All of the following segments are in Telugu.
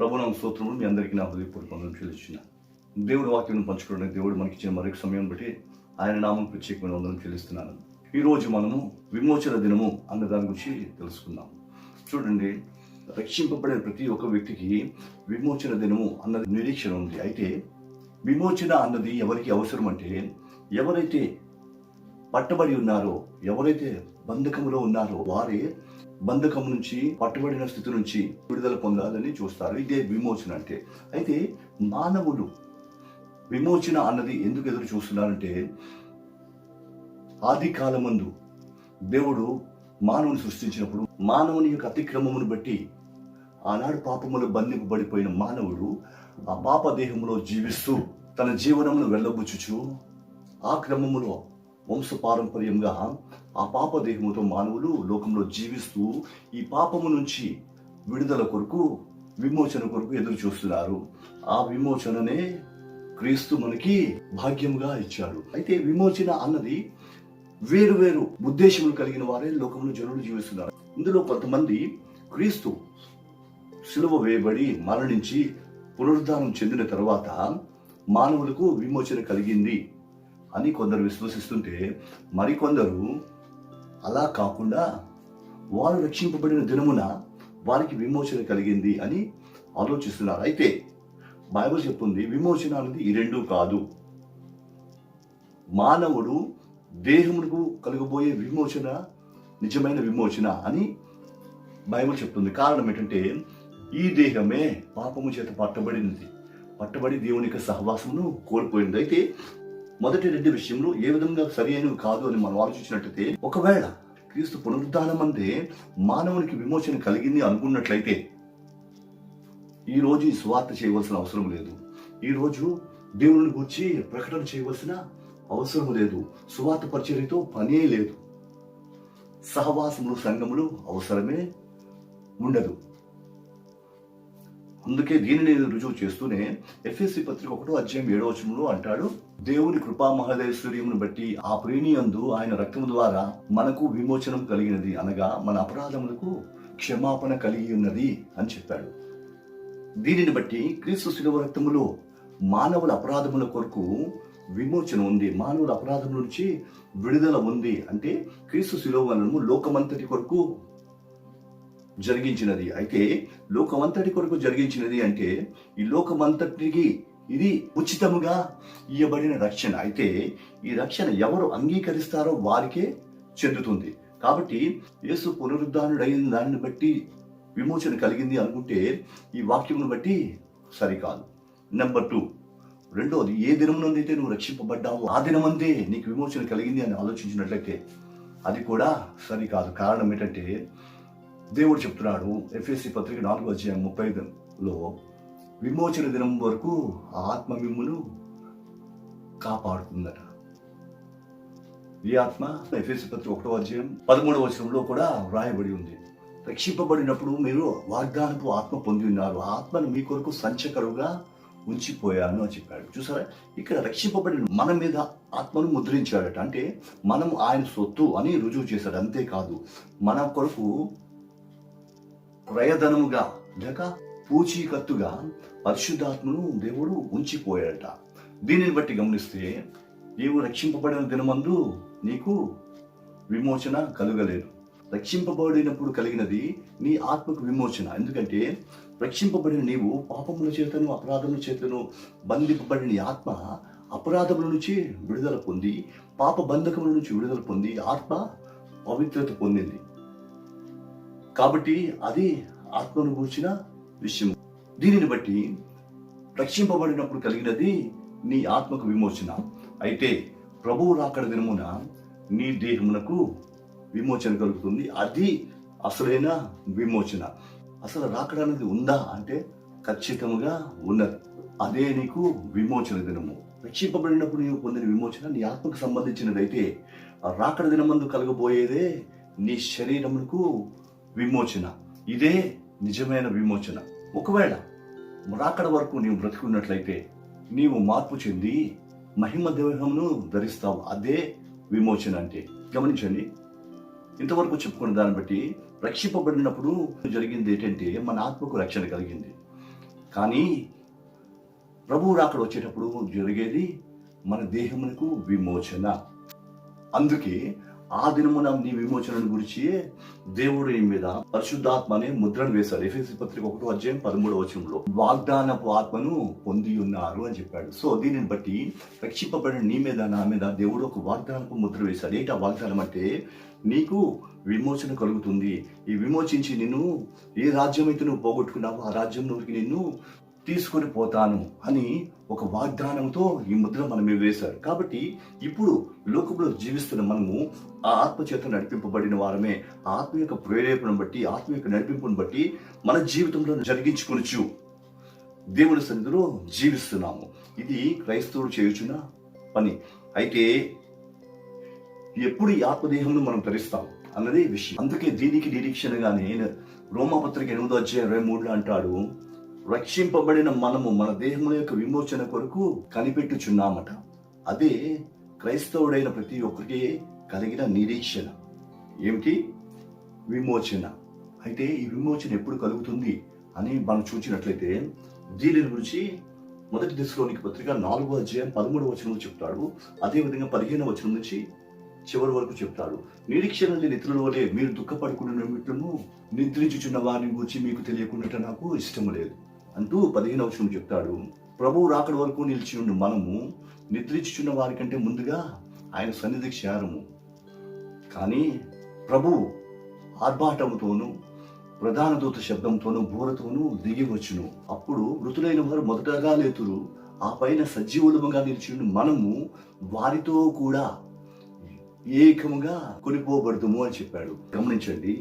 ప్రభునామ స్తోత్రములు. మీ అందరికీ నా హృదయపూర్వక వందనాలు చెల్లిస్తున్నాను. దేవుడి వాక్యం పంచుకోవడానికి దేవుడు మనకి ఇచ్చిన మరొక సమయం బట్టి ఆయన నామం ప్రత్యేకమైన వందనం చెల్లిస్తున్నాను. ఈరోజు మనము విమోచన దినము అన్న దాని గురించి తెలుసుకుందాం. చూడండి, రక్షింపబడిన ప్రతి ఒక్క వ్యక్తికి విమోచన దినము అన్నది నిరీక్షణ ఉంది. అయితే విమోచన అన్నది ఎవరికి అవసరం అంటే, ఎవరైతే పట్టబడి ఉన్నారో, ఎవరైతే బంధకములో ఉన్నారో వారే బంధకం నుంచి, పట్టుబడిన స్థితి నుంచి విడుదల పొందాలని చూస్తారు. ఇదే విమోచన అంటే. అయితే మానవులు విమోచన అన్నది ఎందుకు ఎదురు చూస్తున్నారంటే, ఆది కాలమందు దేవుడు మానవుని సృష్టించినప్పుడు మానవుని యొక్క అతిక్రమమును బట్టి ఆనాడు పాపములో బంధింపబడిపోయిన మానవుడు ఆ పాప దేహములో జీవిస్తూ తన జీవనమును వెళ్ళబుచ్చుచు ఆ క్రమములో వంశపారంపర్యంగా ఆ పాప దేహముతో మానవులు లోకంలో జీవిస్తూ ఈ పాపము నుంచి విడుదల కొరకు, విమోచన కొరకు ఎదురు చూస్తున్నారు. ఆ విమోచననే క్రీస్తు మనకి భాగ్యముగా ఇచ్చాడు. అయితే విమోచన అన్నది వేరు వేరు ఉద్దేశములు కలిగిన వారే లోకంలో జనులు జీవిస్తున్నారు. ఇందులో కొంతమంది క్రీస్తు సిలువ వేయబడి మరణించి పునరుద్ధానం చెందిన తర్వాత మానవులకు విమోచన కలిగింది అని కొందరు విశ్వసిస్తుంటే, మరికొందరు అలా కాకుండా వారు రక్షింపబడిన దినమున వారికి విమోచన కలిగింది అని ఆలోచిస్తున్నారు. అయితే బైబిల్ చెప్తుంది, విమోచన అనేది ఈ రెండూ కాదు. మానవుడు దేహమునకు కలుగబోయే విమోచన నిజమైన విమోచన అని బైబిల్ చెప్తుంది. కారణం ఏంటంటే, ఈ దేహమే పాపము చేత పట్టబడి దేవుని యొక్క సహవాసమును కోల్పోయింది. అయితే మొదటి రెండు విషయంలో ఏ విధంగా సరి అయినవి కాదు అని మనం ఆలోచించినట్లయితే, ఒకవేళ క్రీస్తు పునరుద్ధానమందే మానవునికి విమోచన కలిగింది అనుకున్నట్లయితే ఈ రోజు ఈ సువార్త చేయవలసిన అవసరం లేదు. ఈ రోజు దేవుని గురించి ప్రకటన చేయవలసిన అవసరం లేదు. సువార్త పరిచర్యతో పనే లేదు. సహవాసములు, సంఘములు అవసరమే ఉండదు. అందుకే దీనిని రుజువు చేస్తూనే ఎఫెసీ పత్రిక 1:7 అంటాడు, దేవుని కృపా మహదైశ్వర్యమును బట్టి ఆ ప్రేమియందు ఆయన రక్తము ద్వారా మనకు విమోచనం కలిగినది, అనగా మన అపరాధములకు క్షమాపణ కలిగి ఉన్నది అని చెప్పాడు. దీనిని బట్టి క్రీస్తు శిలువ రక్తములో మానవుల అపరాధముల కొరకు విమోచన ఉంది, మానవుల అపరాధముల నుంచి విడుదల ఉంది. అంటే క్రీస్తు శిలువ లోకమంతటి కొరకు జరిగించినది. అయితే లోకమంతటి కొరకు జరిగించినది అంటే ఈ లోకమంతటికి ఇది ఉచితముగా ఇవ్వబడిన రక్షణ. అయితే ఈ రక్షణ ఎవరు అంగీకరిస్తారో వారికే చెందుతుంది. కాబట్టి యేసు పునరుద్ధానుడైన దానిని బట్టి విమోచన కలిగింది అనుకుంటే ఈ వాక్యమును బట్టి సరికాదు. నెంబర్ 2, రెండోది, ఏ దినమునందైతే నువ్వు రక్షింపబడ్డావో ఆ దినమందే నీకు విమోచన కలిగింది అని ఆలోచించినట్లయితే అది కూడా సరికాదు. కారణం ఏంటంటే, దేవుడు చెప్తున్నాడు ఎఫెసీ పత్రిక 4:35 విమోచన దినం వరకు ఆత్మ మిమ్మును కాపాడుతుందట. ఈ ఆత్మ ఎఫెసీ పత్రిక 1:13 కూడా వ్రాయబడి ఉంది. రక్షింపబడినప్పుడు మీరు వాగ్దానపు ఆత్మ పొంది ఉన్నారు, ఆ ఆత్మను మీ కొరకు సంచకరువుగా ఉంచిపోయాను అని చెప్పాడు. చూసారా, ఇక్కడ రక్షింపబడిన మన మీద ఆత్మను ముద్రించాడట. అంటే మనం ఆయన సొత్తు అని రుజువు చేశాడు. అంతేకాదు, మన కొరకు ప్రయధనముగా లేక పూచీకత్తుగా పరిశుద్ధాత్మను దేవుడు ఉంచిపోయాడట. దీనిని బట్టి గమనిస్తే, నీవు రక్షింపబడిన దినమందు నీకు విమోచన కలుగలేదు. రక్షింపబడినప్పుడు కలిగినది నీ ఆత్మకు విమోచన. ఎందుకంటే రక్షింపబడిన నీవు పాపముల చేతను, అపరాధముల చేతను బంధింపబడిన ఆత్మ అపరాధముల నుంచి విడుదల పొంది, పాప బంధకముల నుంచి విడుదల పొంది ఆత్మ పవిత్రత పొందింది. కాబట్టి అది ఆత్మను గూర్చిన విషయం. దీనిని బట్టి రక్షింపబడినప్పుడు కలిగినది నీ ఆత్మకు విమోచన. అయితే ప్రభువు రాకడ దినమున నీ దేహమునకు విమోచన కలుగుతుంది. అది అసలైన విమోచన. అసలు రాకడ అనేది ఉందా అంటే ఖచ్చితంగా ఉన్నది. అదే నీకు విమోచన దినము. రక్షింపబడినప్పుడు నీవు పొందిన విమోచన నీ ఆత్మకు సంబంధించినదైతే, రాకడ దినమందు కలగబోయేదే నీ శరీరమునకు విమోచన. ఇదే నిజమైన విమోచన. ఒకవేళ రాకడ వరకు నీవు బ్రతుకున్నట్లయితే నీవు మార్పు చెంది మహిమ దేహమును ధరిస్తావు. అదే విమోచన అంటే. గమనించండి, ఇంతవరకు చెప్పుకున్న దాన్ని బట్టి రక్షింపబడినప్పుడు జరిగింది ఏంటంటే, మన ఆత్మకు రక్షణ కలిగింది. కానీ ప్రభువు రాకడ వచ్చేటప్పుడు జరిగేది మన దేహమునకు విమోచన. అందుకే ఆ దినమున నీ విమోచనను గురించి దేవుడు నీ మీద పరిశుద్ధాత్మ అనే ముద్రను వేశాడు. ఎఫెసీ పత్రిక 1:13 వాగ్దానపు ఆత్మను పొంది ఉన్నారు అని చెప్పాడు. సో దీనిని బట్టి రక్షింపబడిన నీ మీద నా మీద దేవుడు ఒక వాగ్దానపు ముద్ర వేశాడు. ఏంటి ఆ వాగ్దానం అంటే, నీకు విమోచన కలుగుతుంది. ఈ విమోచించి నిన్ను ఏ రాజ్యం అయితే నువ్వు పోగొట్టుకున్నావో ఆ రాజ్యంలోకి నిన్ను తీసుకొని పోతాను అని ఒక వాగ్దానంతో ఈ ముద్ర మన మీద వేశారు. కాబట్టి ఇప్పుడు లోకంలో జీవిస్తున్న మనము ఆ ఆత్మ చేత నడిపింపబడిన వారమే. ఆ ఆత్మ యొక్క ప్రేరేపణను బట్టి, ఆత్మ యొక్క నడిపింపును బట్టి మన జీవితంలో జరిగించుకొనొచ్చు దేవుని సన్నిధిలో జీవిస్తున్నాము. ఇది క్రైస్తవుడు చేయుచున్న పని. అయితే ఎప్పుడు ఈ ఆత్మదేహంను మనం ధరిస్తాం అన్నది విషయం. అందుకే దీనికి నిరీక్షణగానే రోమాపత్రిక 8:23 అంటాడు, రక్షింపబడిన మనము మన దేహముల యొక్క విమోచన కొరకు కనిపెట్టుచున్నామట. అదే క్రైస్తవుడైన ప్రతి ఒక్కరికి కలిగిన నిరీక్షణ. ఏమిటి? విమోచన. అయితే ఈ విమోచన ఎప్పుడు కలుగుతుంది అని మనం చూసినట్లయితే దీని గురించి 1 దశలోనిక పత్రిక 4:13 చెప్తాడు. అదేవిధంగా 15 నుంచి చివరి వరకు చెప్తాడు. నిరీక్షణ లేని ఇతరుల వలె మీరు దుఃఖపడుకున్నట్లను నిద్రించుచున్న వారిని గురించి మీకు తెలియకుండా నాకు ఇష్టం లేదు అంటూ 15 చెప్తాడు. ప్రభువు రాకడ వరకు నిలిచి ఉండి మనము నిద్రించుచున్న వారి కంటే ముందుగా ఆయన సన్నిధికి చేరము. కానీ ప్రభువు ఆర్భాటముతోనూ ప్రధాన దూత శబ్దంతోనూ బూరతోనూ దిగి వచ్చును. అప్పుడు మృతులైన వారు మొదటగా లేతురు. ఆ పైన సజీవులముగా నిలిచి ఉండి మనము వారితో కూడా ఏకముగా కొనిపోబడదుము అని చెప్పాడు. గమనించండి,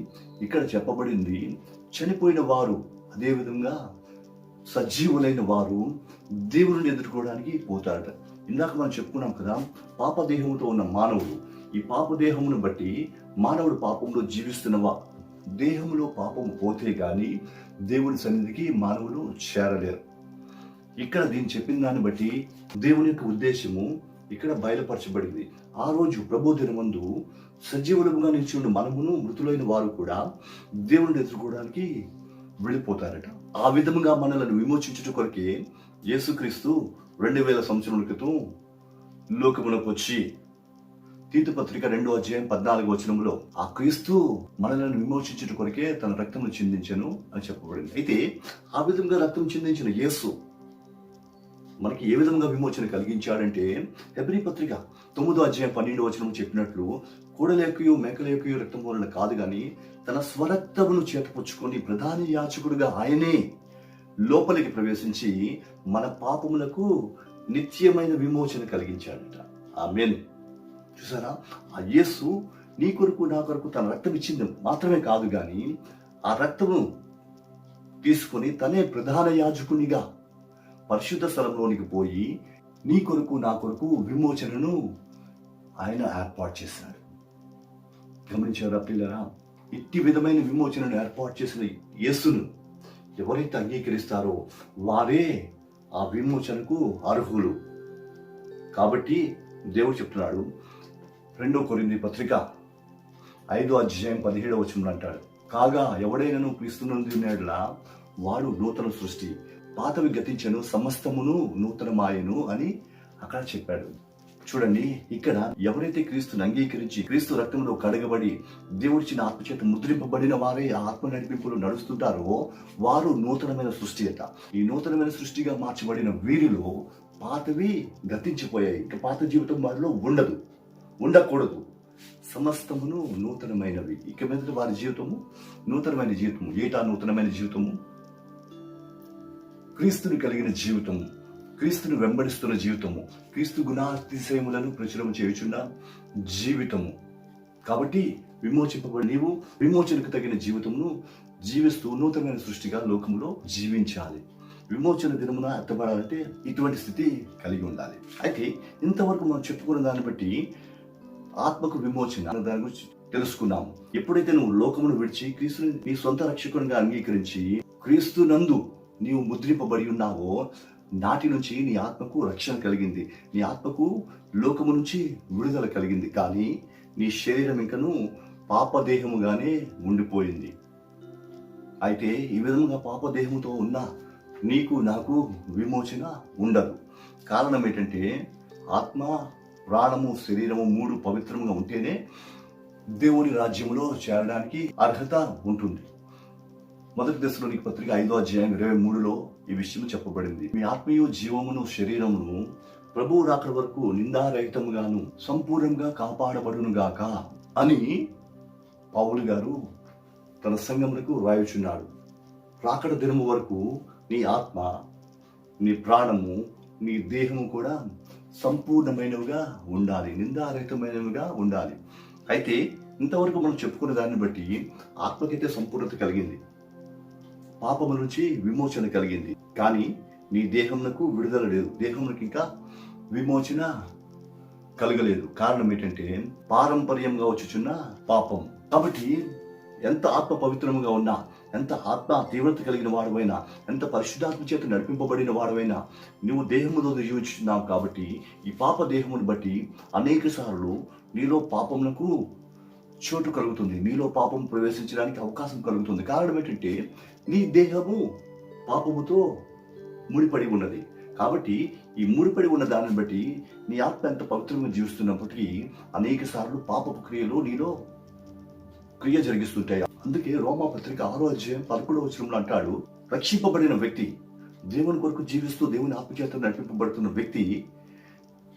ఇక్కడ చెప్పబడింది చనిపోయిన వారు, అదేవిధంగా సజీవులైన వారు దేవుని ఎదుర్కోవడానికి పోతారట. ఇందాక మనం చెప్పుకున్నాం కదా, పాపదేహంతో ఉన్న మానవుడు, ఈ పాపదేహమును బట్టి మానవుడు పాపంలో జీవిస్తున్నవా, దేహంలో పాపం పోతే గాని దేవుని సన్నిధికి మానవులు చేరలేరు. ఇక్కడ దీన్ని చెప్పిన దాన్ని బట్టి దేవుని యొక్క ఉద్దేశము ఇక్కడ బయలుపరచబడింది. ఆ రోజు ప్రభు దినమందు సజీవులుగా నిలిచి ఉండి మనమును మృతులైన వారు కూడా దేవుని ఎదుర్కోవడానికి వెళ్ళిపోతారట. ఆ విధముగా మనలను విమోచించుట కొరకే యేసుక్రీస్తు 2000 సంవత్సరముల క్రితం లోకమునకు వచ్చి తీతు పత్రిక 2:14 ఆ క్రీస్తు మనలను విమోచించుట కొరకే తన రక్తమును చిందించెను అని చెప్పబడింది. అయితే ఆ విధంగా రక్తం చిందించిన యేసు మనకి ఏ విధంగా విమోచన కలిగించాడంటే, హెబ్రీ పత్రిక 9:12 చెప్పినట్లు కూడలేకయు మేకలేకయు రక్తం వలన కాదు గాని తన స్వరక్తమును చేతపుచ్చుకొని ప్రధాన యాజకుడుగా ఆయనే లోపలికి ప్రవేశించి మన పాపములకు నిత్యమైన విమోచన కలిగించాడట. ఆమేన్. చూసారా, ఆ యేసు నీ కొరకు నా కొరకు తన రక్తం ఇచ్చింది మాత్రమే కాదు గాని ఆ రక్తము తీసుకొని తనే ప్రధాన యాజకునిగా పరిశుద్ధ స్థలంలోనికి పోయి నీ కొరకు నా కొరకు విమోచనను ఆయన ఏర్పాటు చేశాడు. గమనించారా పిల్లరా? ఇట్టి విధమైన విమోచనను ఏర్పాటు చేసిన యేసును ఎవరైతే అంగీకరిస్తారో వారే ఆ విమోచనకు అర్హులు. కాబట్టి దేవుడు చెప్తున్నాడు, 2 కొరింథీ పత్రిక 5:17 అంటాడు, కాగా ఎవడైనను క్రీస్తునందున్నట్లా వాడు నూతన సృష్టి, పాతవి గతించను, సమస్తమును నూతనమాయను అని అక్కడ చెప్పాడు. చూడండి, ఇక్కడ ఎవరైతే క్రీస్తుని అంగీకరించి క్రీస్తు రక్తంలో కడగబడి దేవుడిచ్చిన ఆత్మచేత ముద్రింపబడిన వారే ఆ ఆత్మ నడిపింపులు నడుస్తుంటారో వారు నూతనమైన సృష్టి అట. ఈ నూతనమైన సృష్టిగా మార్చబడిన వీరిలో పాతవి గతించిపోయాయి. ఇక పాత జీవితం వారిలో ఉండకూడదు. సమస్తమును నూతనమైనవి. ఇక మీద వారి జీవితము నూతనమైన జీవితము. ఏటా నూతనమైన జీవితము? క్రీస్తుని కలిగిన జీవితము, క్రీస్తుని వెంబడిస్తున్న జీవితము, క్రీస్తు గుణాతిశయములను ప్రచురం చేయుచున్న జీవితము. కాబట్టి విమోచింపబడి నీవు విమోచనకు తగిన జీవితమును జీవిస్తూ నూతనమైన సృష్టిగా లోకములో జీవించాలి. విమోచన దినమున ఎత్తబడాలంటే ఇటువంటి స్థితి కలిగి ఉండాలి. అయితే ఇంతవరకు మనం చెప్పుకున్న దాన్ని బట్టి ఆత్మకు విమోచన దాని గురించి తెలుసుకున్నాము. ఎప్పుడైతే నువ్వు లోకమును విడిచి క్రీస్తుని నీ సొంత రక్షకునిగా అంగీకరించి క్రీస్తు నందు నీవు ముద్రింపబడి ఉన్నావో నాటి నుంచి నీ ఆత్మకు రక్షణ కలిగింది, నీ ఆత్మకు లోకము నుంచి విడుదల కలిగింది. కానీ నీ శరీరం ఇంకను పాపదేహముగానే ఉండిపోయింది. అయితే ఈ విధముగా పాపదేహముతో ఉన్న నీకు నాకు విమోచన ఉండదు. కారణం ఏంటంటే ఆత్మ, ప్రాణము, శరీరము 3 పవిత్రంగా ఉంటేనే దేవుని రాజ్యంలో చేరడానికి అర్హత ఉంటుంది. మొదటి దశలోనికి పత్రిక 5వ అధ్యాయం 23లో ఈ విషయం చెప్పబడింది. మీ ఆత్మీయ జీవమును, శరీరమును ప్రభువు రాకడ వరకు నిందారహితముగాను సంపూర్ణంగా కాపాడబడునుగాక అని పౌలు గారు తన సంఘములకు రాయుచున్నాడు. రాకడ దినము వరకు నీ ఆత్మ, నీ ప్రాణము, నీ దేహము కూడా సంపూర్ణమైనవిగా ఉండాలి, నిందారహితమైనవిగా ఉండాలి. అయితే ఇంతవరకు మనం చెప్పుకున్న దాన్ని బట్టి ఆత్మకైతే సంపూర్ణత కలిగింది, పాపము నుంచి విమోచన కలిగింది, కానీ నీ దేహమునకు విడుదల లేదు, దేహమునకు ఇంకా విమోచన కలగలేదు. కారణం ఏంటంటే పారంపర్యంగా వచ్చుచున్న పాపం. కాబట్టి ఎంత ఆత్మ పవిత్రముగా ఉన్నా, ఎంత ఆత్మ తీవ్రత కలిగిన వాడవైనా, ఎంత పరిశుద్ధాత్మ చేత నడిపింపబడిన వాడవైనా, నువ్వు దేహములో జీవించున్నావు. కాబట్టి ఈ పాప దేహమును బట్టి అనేక సార్లు నీలో పాపమునకు చోటు కలుగుతుంది, నీలో పాపం ప్రవేశించడానికి అవకాశం కలుగుతుంది. కారణం ఏంటంటే నీ దేహము పాపముతో ముడిపడి ఉన్నది. కాబట్టి ఈ ముడిపడి ఉన్న దానిని బట్టి నీ ఆత్మ ఎంత పవిత్రంగా జీవిస్తున్నప్పటికీ అనేక సార్లు పాపపు క్రియలు నీలో క్రియ జరిగిస్తుంటాయి. అందుకే రోమాపత్రిక 6వ అధ్యాయం 11వ వచనంలో అంటాడు, రక్షింపబడిన వ్యక్తి, దేవుని కొరకు జీవిస్తూ దేవుని ఆత్మచేత నడిపింపబడుతున్న వ్యక్తి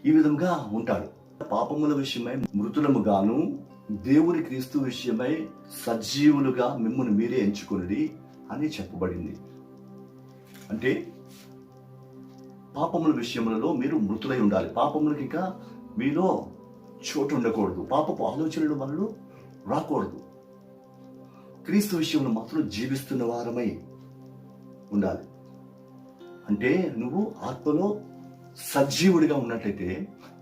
ఈ విధంగా ఉంటాడు. పాపముల విషయమై మృతులముగాను దేవుని క్రీస్తు విషయమై సజీవులుగా మిమ్మల్ని మీరే ఎంచుకొనిడి అని చెప్పబడింది. అంటే పాపముల విషయములలో మీరు మృతులై ఉండాలి. పాపములకి ఇంకా మీలో చోటు ఉండకూడదు, పాపపు ఆలోచనలు మనలో రాకూడదు. క్రీస్తు విషయంలో మాత్రం జీవిస్తున్న వారమై ఉండాలి. అంటే నువ్వు ఆత్మలో సజీవుడిగా ఉన్నట్లయితే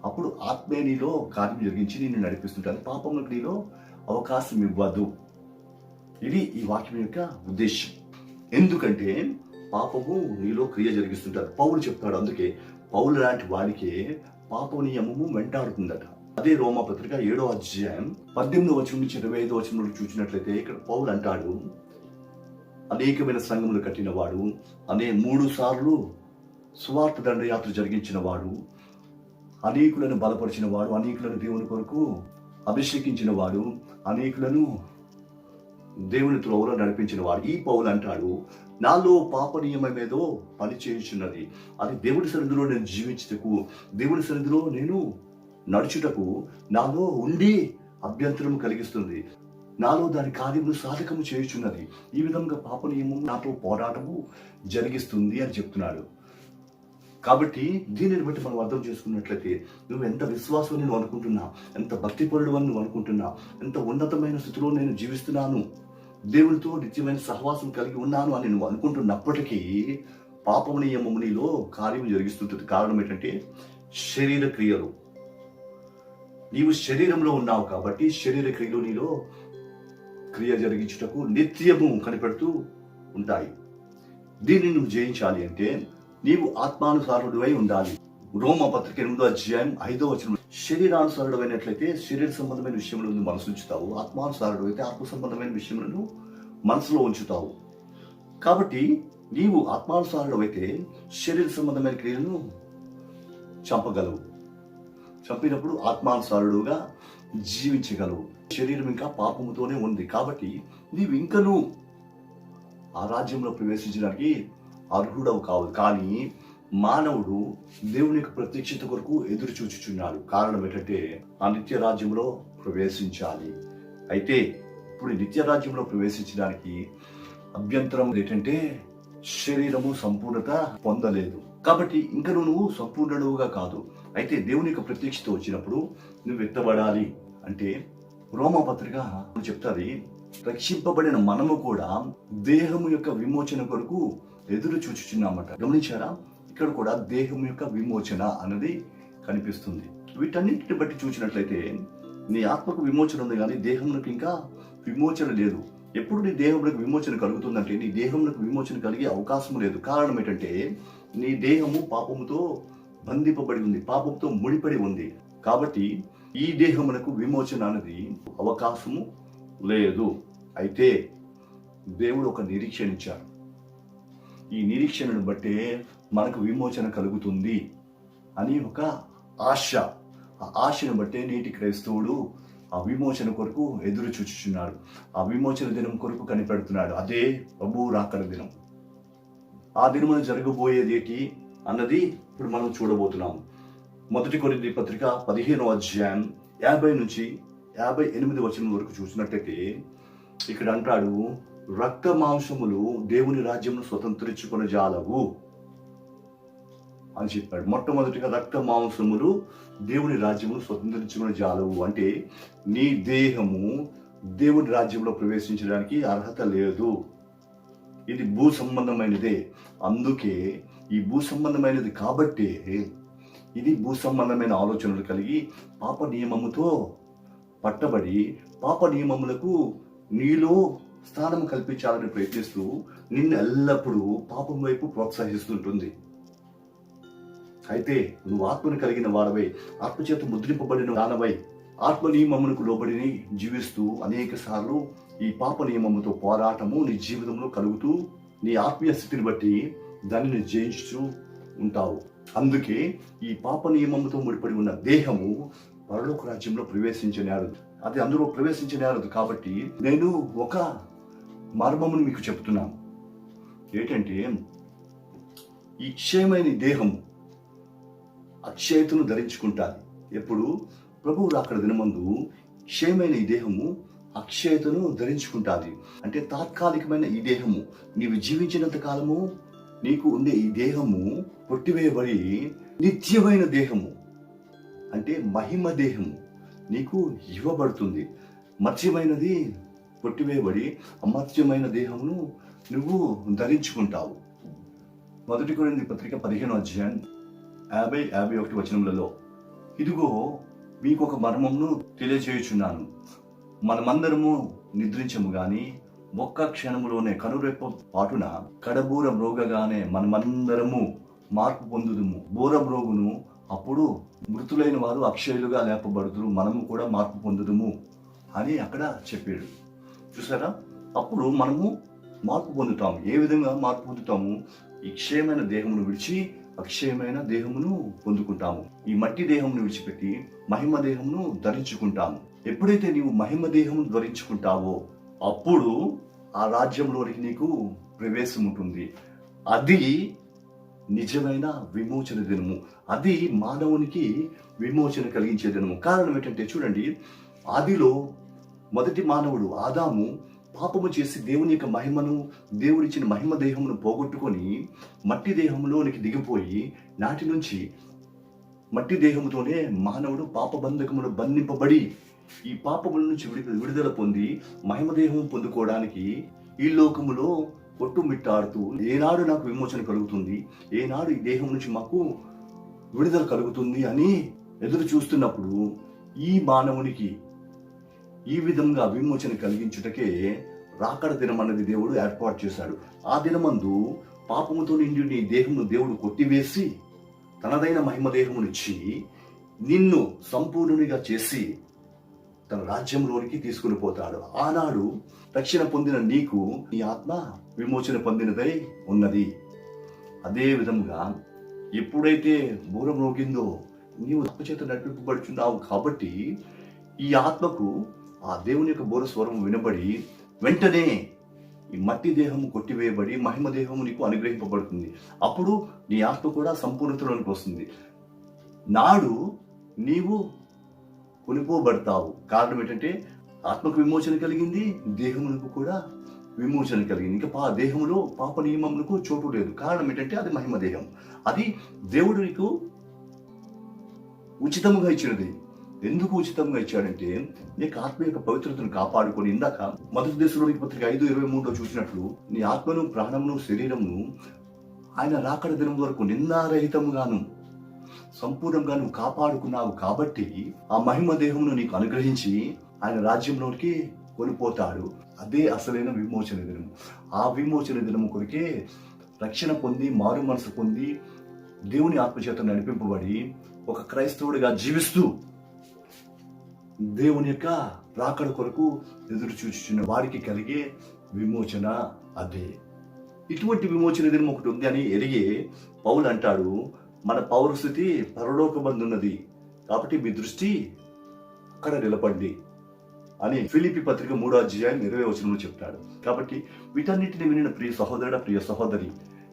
అప్పుడు ఆత్మే నీలో కార్యం జరిగించి నిన్ను నడిపిస్తుంటారు, పాపములకు నీలో అవకాశం ఇవ్వదు. ఇది ఈ వాక్యం యొక్క ఉద్దేశం. ఎందుకంటే పాపము నీలో క్రియ జరిగిస్తుంటారు. పౌలు చెప్తాడు, అందుకే పౌలు లాంటి వాడికే పాప నియమము వెంటాడుతుందట. అదే రోమాపత్రిక 7వ అధ్యాయం 18వ వచనం నుంచి 25వ వచనంలో చూసినట్లయితే ఇక్కడ పౌలు అంటాడు, అనేకమైన సంఘములు కట్టిన వాడు, 3 సార్లు సువార్త దండయాత్ర జరిగించిన వాడు, అనేకులను బలపరిచిన వాడు, అనేకులను దేవుని కొరకు అభిషేకించిన వాడు, అనేకులను దేవుని త్రోవలో నడిపించిన వాడు. ఈ పౌలు అంటాడు, నాలో పాప నియమమేదో పని చేయుచున్నది, అది దేవుడి సన్నిధిలో నేను జీవించుటకు, దేవుడి సన్నిధిలో నేను నడుచుటకు నాలో ఉండి అభ్యంతరము కలిగిస్తుంది, నాలో దాని కార్యము సాధకము చేయుచున్నది. ఈ విధంగా పాప నియమం నాతో పోరాటము జరిగిస్తుంది అని చెప్తున్నాడు. కాబట్టి దీనిని బట్టి మనం అర్థం చేసుకున్నట్లయితే నువ్వు ఎంత విశ్వాసం నేను అనుకుంటున్నా, ఎంత భక్తిపరుడు అని నువ్వు అనుకుంటున్నా, ఎంత ఉన్నతమైన స్థితిలో నేను జీవిస్తున్నాను, దేవునితో నిత్యమైన సహవాసం కలిగి ఉన్నాను అని నువ్వు అనుకుంటున్నప్పటికీ పాపము నియమము నీలో కార్యం జరిగిస్తుంటుంది. కారణం ఏంటంటే శరీర క్రియలు. నీవు శరీరంలో ఉన్నావు కాబట్టి శరీర క్రియలు నీలో క్రియ జరిగించుటకు నిత్యము కనిపెడుతూ ఉంటాయి. దీన్ని నువ్వు జయించాలి అంటే నీవు ఆత్మానుసారుడివై ఉండాలి. రోమాపత్రిక 8వ అధ్యాయం 5వ వచనం, శరీరానుసారుడమైనట్లయితే శరీర సంబంధమైన విషయములను మనసు ఉంచుతావు, ఆత్మానుసారుడు అయితే ఆత్మ సంబంధమైన విషయములను మనసులో ఉంచుతావు. కాబట్టి నీవు ఆత్మానుసారుడు అయితే శరీర సంబంధమైన క్రియలను చంపగలవు, చంపినప్పుడు ఆత్మానుసారుడుగా జీవించగలవు. శరీరం ఇంకా పాపముతోనే ఉంది కాబట్టి నీవు ఇంకనూ ఆ రాజ్యంలో ప్రవేశించడానికి అర్హుడవు కావు. కానీ మానవుడు దేవుని యొక్క ప్రత్యక్షత కొరకు ఎదురు చూచుచున్నాడు. కారణం ఏంటంటే ఆ నిత్య రాజ్యంలో ప్రవేశించాలి. అయితే ఇప్పుడు నిత్య రాజ్యంలో ప్రవేశించడానికి అభ్యంతరం ఏంటంటే శరీరము సంపూర్ణత పొందలేదు. కాబట్టి ఇంకా నువ్వు సంపూర్ణుడుగా కాదు. అయితే దేవుని యొక్క ప్రత్యక్షత వచ్చినప్పుడు నువ్వు ఎత్తబడాలి. అంటే రోమాపత్రిక చెప్తాది, రక్షింపబడిన మనము కూడా దేహము యొక్క విమోచన కొరకు ఎదురు చూచుచున్నామట. గమనించారా? ఇక్కడ కూడా దేహం యొక్క విమోచన అన్నది కనిపిస్తుంది. వీటన్నిటిని బట్టి చూసినట్లయితే నీ ఆత్మకు విమోచన ఉంది, కానీ దేహమునకు ఇంకా విమోచన లేదు. ఎప్పుడు నీ దేహములకు విమోచన కలుగుతుందంటే నీ దేహములకు విమోచన కలిగే అవకాశం లేదు. కారణం ఏంటంటే నీ దేహము పాపముతో బంధింపబడి ఉంది, పాపంతో ముడిపడి ఉంది. కాబట్టి ఈ దేహమునకు విమోచన అనేది అవకాశము లేదు. అయితే దేవుడు ఒక నిరీక్షణ ఇచ్చాడు. ఈ నిరీక్షణను బట్టే మనకు విమోచన కలుగుతుంది అని ఒక ఆశ. ఆ ఆశను బట్టే నేటి క్రైస్తవుడు ఆ విమోచన కొరకు ఎదురు చూచుచున్నాడు. ఆ విమోచన దినం కొరకు కనిపెడుతున్నాడు. అదే ప్రభువు రాకడ దినం. ఆ దినమున జరగబోయేది ఏంటి అన్నది ఇప్పుడు మనం చూడబోతున్నాం. 1 కొరింథీ పత్రిక 15వ అధ్యాయం 50 నుంచి 58 వచనం వరకు చూసినట్లయితే ఇక్కడ అంటాడు, రక్త మాంసములు దేవుని రాజ్యమును స్వతంత్రించుకొని జాలవు అని చెప్పాడు. మొట్టమొదటిగా రక్త మాంసములు దేవుని రాజ్యమును స్వతంత్రించుకొని జాలవు అంటే నీ దేహము దేవుని రాజ్యంలో ప్రవేశించడానికి అర్హత లేదు. ఇది భూ సంబంధమైనదే. అందుకే ఈ భూ సంబంధమైనది కాబట్టి ఇది భూ సంబంధమైన ఆలోచనలు కలిగి పాప నియమముతో పట్టబడి పాప నియమములకు నీలో స్థానం కల్పించాలని ప్రయత్నిస్తూ నిన్ను ఎల్లప్పుడూ పాపం వైపు ప్రోత్సహిస్తుంటుంది. అయితే నువ్వు ఆత్మను కలిగిన వాడవై, ఆత్మచేత ముద్రింపబడిన దానవై, ఆత్మ నియమమునకు లోబడిని జీవిస్తూ అనేక సార్లు ఈ పాప నియమముతో పోరాటము నీ జీవితంలో కలుగుతూ నీ ఆత్మీయ స్థితిని బట్టి దానిని జయించుతూ ఉంటావు. అందుకే ఈ పాప నియమముతో ముడిపడి ఉన్న దేహము పరలోక రాజ్యంలో ప్రవేశించనేరదు. అది అందులో ప్రవేశించనేరదు. కాబట్టి నేను ఒక మర్మమును మీకు చెప్తున్నాను. ఏంటంటే ఈ క్షయమైన దేహము అక్షయతను ధరించుకుంటాది. ఎప్పుడు ప్రభువు రాకడ దినమందు క్షయమైన ఈ దేహము అక్షయతను ధరించుకుంటాది. అంటే తాత్కాలికమైన ఈ దేహము, నీవు జీవించినంత కాలము నీకు ఉండే ఈ దేహము కొట్టివేయబడి నిత్యమైన దేహము అంటే మహిమ దేహము నీకు ఇవ్వబడుతుంది. మత్స్యమైనది కొట్టివేయబడి అమర్త్యమైన దేహమును నువ్వు ధరించుకుంటావు. 1 కొరింథీ పత్రిక 15వ అధ్యాయం 50-51 వచనములలో, ఇదిగో మీకు ఒక మర్మమును తెలియజేయుచున్నాను. మనమందరము నిద్రించము గాని ఒక్క క్షణములోనే కనురెప్ప పాటున కడబూర మ్రోగగానే మనమందరము మార్పు పొందుదుము. బూర మ్రోగును, అప్పుడు మృతులైన వారు అక్షయులుగా లేపబడుదురు, మనము కూడా మార్పు పొందుదుము అని అక్కడ చెప్పాడు. చూసారా? అప్పుడు మనము మార్పు పొందుతాము. ఏ విధంగా మార్పు పొందుతాము? ఈ క్షయమైన దేహమును విడిచి అక్షయమైన దేహమును పొందుకుంటాము. ఈ మట్టి దేహమును విడిచిపెట్టి మహిమ దేహమును ధరించుకుంటాము. ఎప్పుడైతే నీవు మహిమ దేహమును ధరించుకుంటావో అప్పుడు ఆ రాజ్యంలోనికి నీకు ప్రవేశం ఉంటుంది. అది నిజమైన విమోచన దినము. అది మానవునికి విమోచన కలిగించే దినము. కారణం ఏంటంటే చూడండి, ఆదిలో మొదటి మానవుడు ఆదాము పాపము చేసి దేవుని యొక్క మహిమను, దేవుడిచ్చిన మహిమ దేహమును పోగొట్టుకొని మట్టి దేహంలోనికి దిగిపోయి నాటి నుంచి మట్టి దేహముతోనే మానవుడు పాప బంధకమును బంధింపబడి ఈ పాపముల నుంచి విడుదల పొంది మహిమ దేహం పొందుకోవడానికి ఈ లోకములో కొట్టుమిట్టాడుతూ ఏనాడు నాకు విమోచన కలుగుతుంది, ఏనాడు ఈ దేహం నుంచి మాకు విడుదల కలుగుతుంది అని ఎదురు చూస్తున్నప్పుడు ఈ మానవునికి ఈ విధంగా విమోచన కలిగించుటకే రాకడ దినం అన్నది దేవుడు ఏర్పాటు చేశాడు. ఆ దినమందు పాపముతో నిండి నీ దేహమును దేవుడు కొట్టివేసి తనదైన మహిమ దేహమునిచ్చి నిన్ను సంపూర్ణునిగా చేసి తన రాజ్యంలోనికి తీసుకుని పోతాడు. ఆనాడు రక్షణ పొందిన నీకు నీ ఆత్మ విమోచన పొందినదై ఉన్నది. అదే విధంగా ఎప్పుడైతే బూర మ్రోగిందో నీవు ఆత్మచేత నడిపింపబడుచున్నావు. కాబట్టి ఈ ఆత్మకు ఆ దేవుని యొక్క బూర స్వరం వినబడి వెంటనే ఈ మట్టి దేహము కొట్టివేయబడి మహిమ దేహము నీకు అనుగ్రహింపబడుతుంది. అప్పుడు నీ ఆత్మ కూడా సంపూర్ణతలోనికి వస్తుంది. నాడు నీవు కొనిపోబడతావు. కారణం ఏంటంటే ఆత్మకు విమోచన కలిగింది, దేహమునకు కూడా విమోచన కలిగింది. ఇంకా దేహములో పాప నియమములకు చోటు లేదు. కారణం ఏంటంటే అది మహిమ దేహం. అది దేవుడు నీకు ఉచితంగా ఇచ్చినది. ఎందుకు ఉచితంగా ఇచ్చాడంటే నీకు ఆత్మ యొక్క పవిత్రతను కాపాడుకొని, ఇందాక 1 దశలోనికీ పత్రిక 5:23 చూసినట్లు నీ ఆత్మను, ప్రాణమును, శరీరమును ఆయన రాకడ దినం వరకు నిందారహితముగాను సంపూర్ణంగా నువ్వు కాపాడుకున్నావు. కాబట్టి ఆ మహిమ దేహమును నీకు అనుగ్రహించి ఆయన రాజ్యంలోనికి కొనిపోతాడు. అదే అసలైన విమోచన దినం. ఆ విమోచన దినము కొరికే రక్షణ పొంది, మారు మనసు పొంది, దేవుని ఆత్మచేత నడిపింపబడి ఒక క్రైస్తవుడిగా జీవిస్తూ దేవుని యొక్క రాకడ కొరకు ఎదురు చూచుచున్న వారికి కలిగే విమోచన అదే. ఇటువంటి విమోచన దినం ఒకటి ఉంది అని ఎరిగే పౌలు అంటాడు, మన పౌరస్థితి పరలోకమందున్నది కాబట్టి మీ దృష్టి అక్కడ నిలపండి అని ఫిలిప్పీ పత్రిక 3:20 చెప్తాడు. కాబట్టి వీటన్నిటిని వినిన ప్రియ సహోదరుడ, ప్రియ సహోదరి,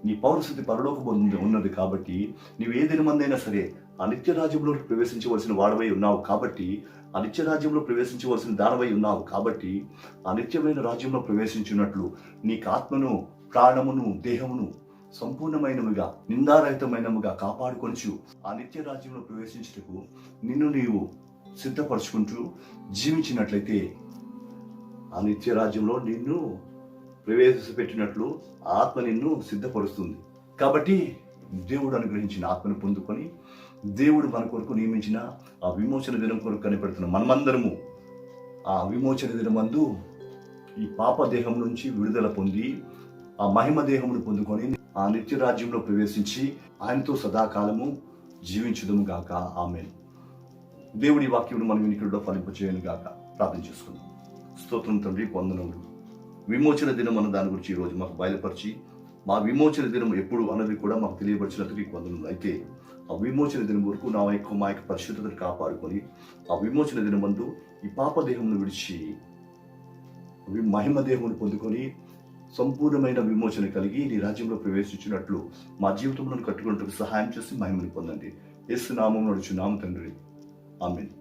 నీ పౌరస్థితి పరలోకమందు ఉన్నది కాబట్టి నీవు ఏ దినమందైనా సరే ఆ నిత్య రాజ్యంలో ప్రవేశించవలసిన వాడవై ఉన్నావు కాబట్టి, ఆ నిత్య రాజ్యంలో ప్రవేశించవలసిన దానవై ఉన్నావు కాబట్టి, ఆ నిత్యమైన రాజ్యంలో ప్రవేశించినట్లు నీకు ఆత్మను, ప్రాణమును, దేహమును సంపూర్ణమైనవిగా, నిందారహితమైనవిగా కాపాడుకొనిచు ఆ నిత్య రాజ్యంలో ప్రవేశించుటకు నిన్ను నీవు సిద్ధపరచుకుంటూ జీవించినట్లయితే ఆ నిత్య రాజ్యంలో నిన్ను ప్రవేశపెట్టినట్లు ఆత్మ నిన్ను సిద్ధపరుస్తుంది. కాబట్టి దేవుడు అనుగ్రహించిన ఆత్మను పొందుకొని దేవుడు మన కొరకు నియమించిన ఆ విమోచన దినం కొరకు కనిపెడుతున్న మనమందరము ఆ విమోచన దినమందు ఈ పాప దేహం నుంచి విడుదల పొంది ఆ మహిమ దేహమును పొందుకొని ఆ నిత్య రాజ్యంలో ప్రవేశించి ఆయనతో సదాకాలము జీవించుదుము గాక. ఆమేన్. దేవుడి వాక్యమును మనం వినికిడిలో ఫలింపచేయను గాక. ప్రార్థన చేసుకుందాం. స్తోత్రం తండ్రి, వందనములు. విమోచన దినం అన్న దాని గురించి ఈరోజు మాకు బయలుపరిచి మా విమోచన దినం ఎప్పుడు అన్నది కూడా మాకు తెలియపరిచినందుకు వందనములు. అయితే ఆ విమోచన దినం వరకు మా యొక్క పరిశుద్ధతను కాపాడుకొని ఆ విమోచన దినమందు ఈ పాప దేహమును విడిచి మహిమ దేహమును పొందుకొని సంపూర్ణమైన విమోచన కలిగి నీ రాజ్యంలో ప్రవేశించినట్లు మా జీవితంలో కట్టుకున్నట్టు సహాయం చేసి మహిమను పొందండి. యేసు నామమున అడుగుచున్నాము తండ్రి. ఆమేన్.